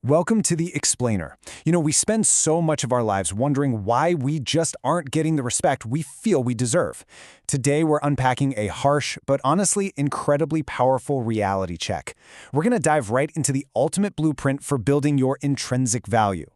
Welcome to the Explainer. We spend so much of our lives wondering why we just aren't getting the respect we feel we deserve. Today, we're unpacking a harsh, but honestly incredibly powerful reality check. We're going to dive right into the ultimate blueprint for building your intrinsic value.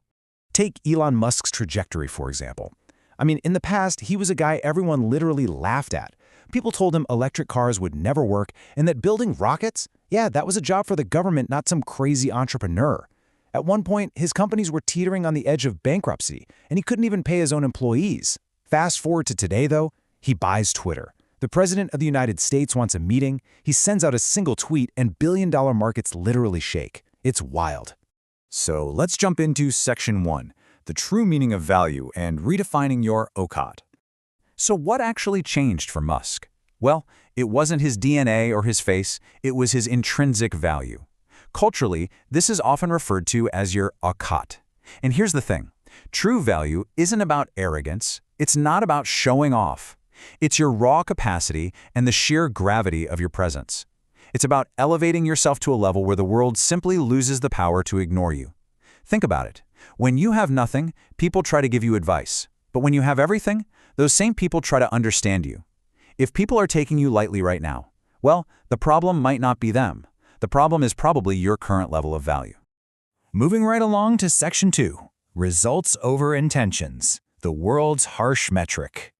Take Elon Musk's trajectory, for example. In the past, he was a guy everyone literally laughed at. People told him electric cars would never work, and that building rockets, that was a job for the government, not some crazy entrepreneur. At one point, his companies were teetering on the edge of bankruptcy, and he couldn't even pay his own employees. Fast forward to today, though, he buys Twitter. The President of the United States wants a meeting, he sends out a single tweet, and billion-dollar markets literally shake. It's wild. So let's jump into Section 1, the true meaning of value and redefining your OCOT. So what actually changed for Musk? Well, it wasn't his DNA or his face, it was his intrinsic value. Culturally, this is often referred to as your OCOT. And here's the thing. True value isn't about arrogance. It's not about showing off. It's your raw capacity and the sheer gravity of your presence. It's about elevating yourself to a level where the world simply loses the power to ignore you. Think about it. When you have nothing, people try to give you advice. But when you have everything, those same people try to understand you. If people are taking you lightly right now, well, the problem might not be them. The problem is probably your current level of value. Moving right along to Section 2, Results over Intentions, the world's harsh metric.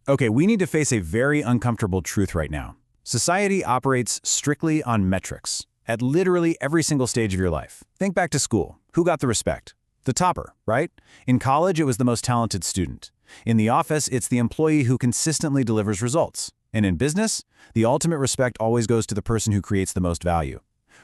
Okay, we need to face a very uncomfortable truth right now. Society operates strictly on metrics, at literally every single stage of your life. Think back to school. Who got the respect? The topper, right? In college, it was the most talented student. In the office, it's the employee who consistently delivers results. And in business, the ultimate respect always goes to the person who creates the most value.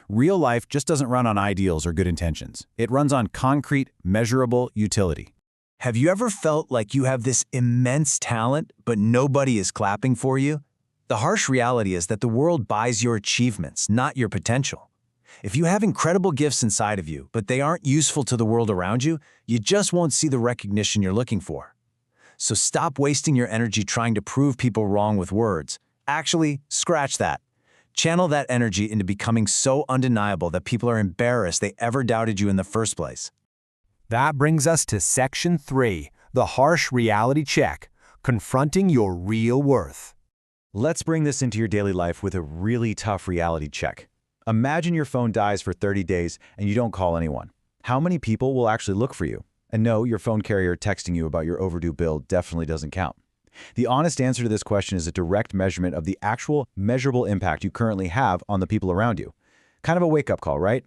Real life just doesn't run on ideals or good intentions. It runs on concrete, measurable utility. Have you ever felt like you have this immense talent, but nobody is clapping for you? The harsh reality is that the world buys your achievements, not your potential. If you have incredible gifts inside of you, but they aren't useful to the world around you, you just won't see the recognition you're looking for. So stop wasting your energy trying to prove people wrong with words. Actually, scratch that. Channel that energy into becoming so undeniable that people are embarrassed they ever doubted you in the first place. That brings us to Section 3, the harsh reality check, confronting your real worth. Let's bring this into your daily life with a really tough reality check. Imagine your phone dies for 30 days and you don't call anyone. How many people will actually look for you? And no, your phone carrier texting you about your overdue bill definitely doesn't count. The honest answer to this question is a direct measurement of the actual measurable impact you currently have on the people around you. Kind of a wake-up call, right?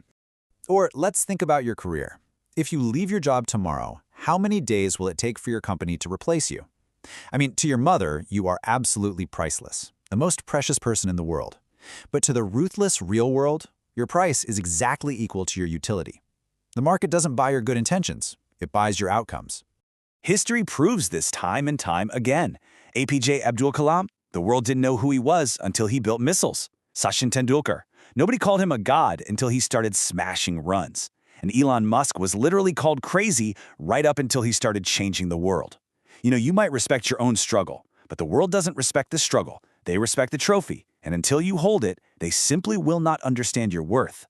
Or let's think about your career. If you leave your job tomorrow, how many days will it take for your company to replace you? To your mother, you are absolutely priceless, the most precious person in the world. But to the ruthless real world, your price is exactly equal to your utility. The market doesn't buy your good intentions. It buys your outcomes. History proves this time and time again. APJ Abdul Kalam, the world didn't know who he was until he built missiles. Sachin Tendulkar, nobody called him a god until he started smashing runs. And Elon Musk was literally called crazy right up until he started changing the world. You might respect your own struggle, but the world doesn't respect the struggle. They respect the trophy. And until you hold it, they simply will not understand your worth.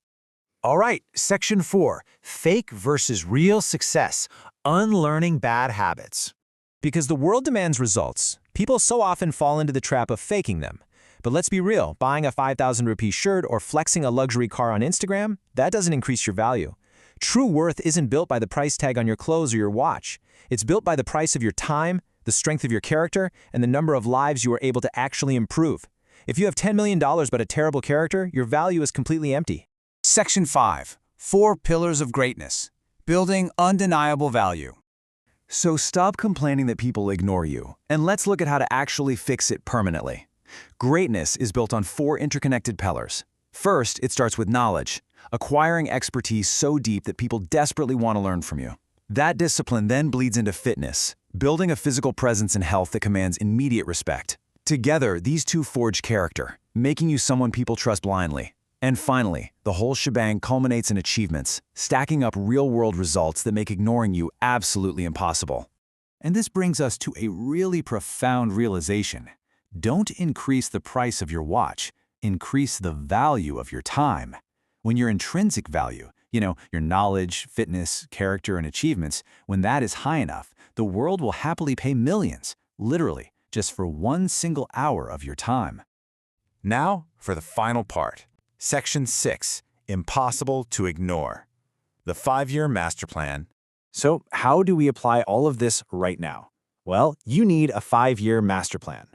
All right, Section 4, Fake versus Real Success, Unlearning Bad Habits. Because the world demands results, people so often fall into the trap of faking them. But let's be real, buying a 5,000 rupee shirt or flexing a luxury car on Instagram, that doesn't increase your value. True worth isn't built by the price tag on your clothes or your watch. It's built by the price of your time, the strength of your character, and the number of lives you are able to actually improve. If you have $10 million but a terrible character, your value is completely empty. Section 5, 4 Pillars of Greatness, Building Undeniable Value. So stop complaining that people ignore you, and let's look at how to actually fix it permanently. Greatness is built on 4 interconnected pillars. First, it starts with knowledge, acquiring expertise so deep that people desperately want to learn from you. That discipline then bleeds into fitness, building a physical presence and health that commands immediate respect. Together, these two forge character, making you someone people trust blindly. And finally, the whole shebang culminates in achievements, stacking up real-world results that make ignoring you absolutely impossible. And this brings us to a really profound realization. Don't increase the price of your watch, increase the value of your time. When your intrinsic value, your knowledge, fitness, character, and achievements, when that is high enough, the world will happily pay millions, literally, just for one single hour of your time. Now for the final part. Section 6. Impossible to ignore. The 5-year master plan. So how do we apply all of this right now? Well, you need a 5-year master plan.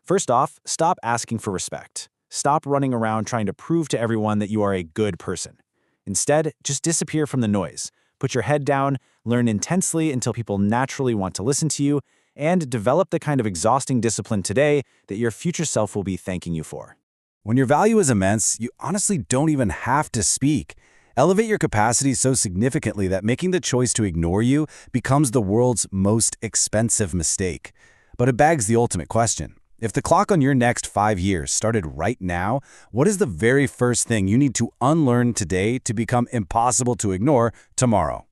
First off, stop asking for respect. Stop running around trying to prove to everyone that you are a good person. Instead, just disappear from the noise. Put your head down, learn intensely until people naturally want to listen to you, and develop the kind of exhausting discipline today that your future self will be thanking you for. When your value is immense, you honestly don't even have to speak. Elevate your capacity so significantly that making the choice to ignore you becomes the world's most expensive mistake. But it begs the ultimate question. If the clock on your next 5 years started right now, what is the very first thing you need to unlearn today to become impossible to ignore tomorrow?